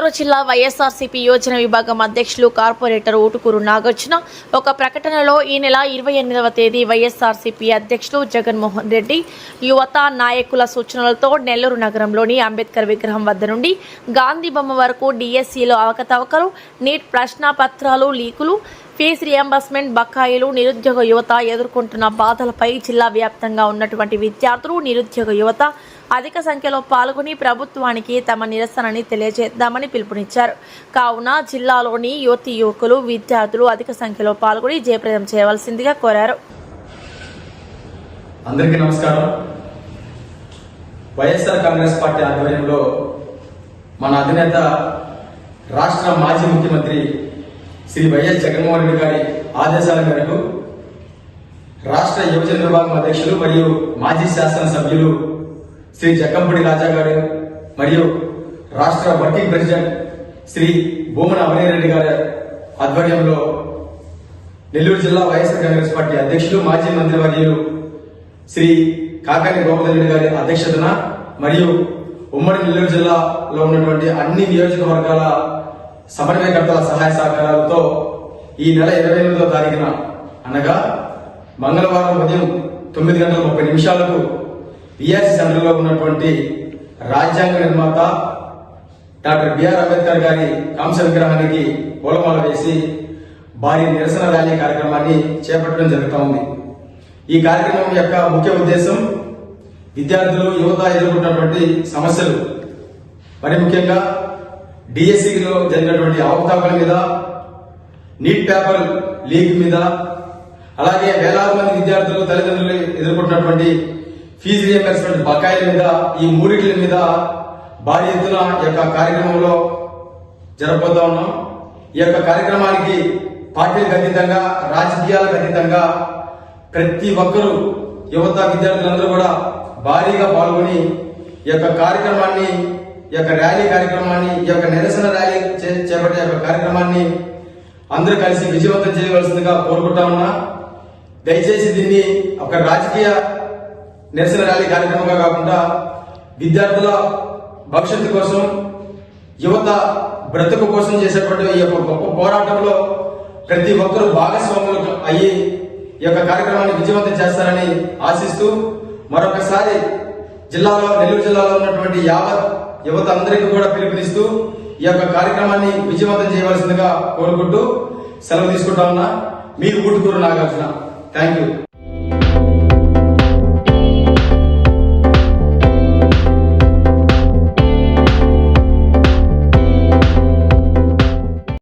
నెల్లూరు జిల్లా వైఎస్ఆర్సీపీ యోజన విభాగం అధ్యక్షులు కార్పొరేటర్ ఊటుకూరు నాగార్జున ఒక ప్రకటనలో ఈ నెల 28వ తేదీ వైఎస్ఆర్సీపీ అధ్యక్షులు జగన్మోహన్ రెడ్డి యువత నాయకుల సూచనలతో నెల్లూరు నగరంలోని అంబేద్కర్ విగ్రహం వద్ద నుండి గాంధీ బొమ్మ వరకు డిఎస్సిలో అవకతవకలు, నీట్ ప్రశ్నపత్రాలు లీకులు, ఫీజు రియంబర్స్మెంట్ బకాయిలు, నిరుద్యోగ యువత ఎదుర్కొంటున్న బాధలపై జిల్లా వ్యాప్తంగా ఉన్నటువంటి విద్యార్థులు, నిరుద్యోగ యువత అధిక సంఖ్యలో పాల్గొని ప్రభుత్వానికి తమ నిరసనని తెలియజేద్దామని పిలుపునిచ్చారు. కావున జిల్లాలోని యువతి యువకులు, విద్యార్థులు అధిక సంఖ్యలో పాల్గొని జయప్రదం చేయవలసిందిగా కోరారు. అందరికీ నమస్కారం. వైఎస్ఆర్ కాంగ్రెస్ పార్టీ ఆధ్వర్యంలో మన అధినేత రాష్ట్ర మాజీ ముఖ్యమంత్రి శ్రీ వైఎస్ జగన్మోహన్ రెడ్డి గారి ఆదేశాల మేరకు రాష్ట్ర యువజన విభాగం అధ్యక్షులు మరియు మాజీ శాసనసభ్యులు శ్రీ జక్కంపూడి రాజా గారు మరియు రాష్ట్ర వర్కింగ్ ప్రెసిడెంట్ శ్రీ భూమన అభినయరెడ్డి గారి ఆధ్వర్యంలో నెల్లూరు జిల్లా వైఎస్ఆర్ కాంగ్రెస్ పార్టీ అధ్యక్షులు మాజీ మంత్రివర్యులు శ్రీ కాకాని గోవర్ధన్ రెడ్డి గారి అధ్యక్షతన మరియు ఉమ్మడి నెల్లూరు జిల్లాలో ఉన్నటువంటి అన్ని నియోజకవర్గాల సమన్వయకర్తల సహాయ సహకారాలతో ఈ నెల 28వ తారీఖున అనగా మంగళవారం ఉదయం 9:30 పిఆర్సీ సెంటర్లో ఉన్నటువంటి రాజ్యాంగ నిర్మాత డాక్టర్ బిఆర్ అంబేద్కర్ గారి కాంస్య విగ్రహానికి పూలమాల వేసి భారీ నిరసన ర్యాలీ కార్యక్రమాన్ని చేపట్టడం జరుగుతూ ఉంది. ఈ కార్యక్రమం యొక్క ముఖ్య ఉద్దేశం విద్యార్థులు, యువత ఎదుర్కొన్నటువంటి సమస్యలు, మరి ముఖ్యంగా డిఎస్సిలో జరిగినటువంటి అవకతవకల మీద, నీట్ పేపర్ లీక్ మీద, అలాగే వేలాది మంది విద్యార్థులు, తల్లిదండ్రులు ఎదుర్కొంటున్నటువంటి ఫీజు రియంబర్స్మెంట్ బకాయిల మీద, ఈ మూడిట్ల మీద భారీ ఎత్తున ఈ యొక్క కార్యక్రమంలో జరగబోతా ఉన్నాం. ఈ యొక్క కార్యక్రమానికి పార్టీలకు అతీతంగా, రాజకీయాలకు అతీతంగా ప్రతి ఒక్కరూ, యువత, విద్యార్థులందరూ కూడా భారీగా పాల్గొని ఈ యొక్క కార్యక్రమాన్ని, ఈ యొక్క ర్యాలీ కార్యక్రమాన్ని, ఈ యొక్క నిరసన ర్యాలీ చేపట్టే యొక్క కార్యక్రమాన్ని అందరూ కలిసి విజయవంతం చేయవలసిందిగా కోరుకుంటా ఉన్నా. దయచేసి దీన్ని ఒక రాజకీయ నిరసన ర్యాలీ కార్యక్రమంగా కాకుండా విద్యార్థుల భవిష్యత్తు కోసం, యువత బ్రతుకు కోసం చేసేటువంటి ఈ యొక్క గొప్ప పోరాటంలో ప్రతి ఒక్కరూ భాగస్వాములు అయ్యి ఈ యొక్క కార్యక్రమాన్ని విజయవంతం చేస్తారని ఆశిస్తూ మరొకసారి నెల్లూరు జిల్లాలో ఉన్నటువంటి యావత్ యువత అందరికీ కూడా పిలుపునిస్తూ ఈ యొక్క కార్యక్రమాన్ని విజయవంతం చేయవలసిందిగా కోరుకుంటూ సెలవు తీసుకుంటా ఉన్నా. మీ ఊటుకూరు నాగార్జున. Thank you.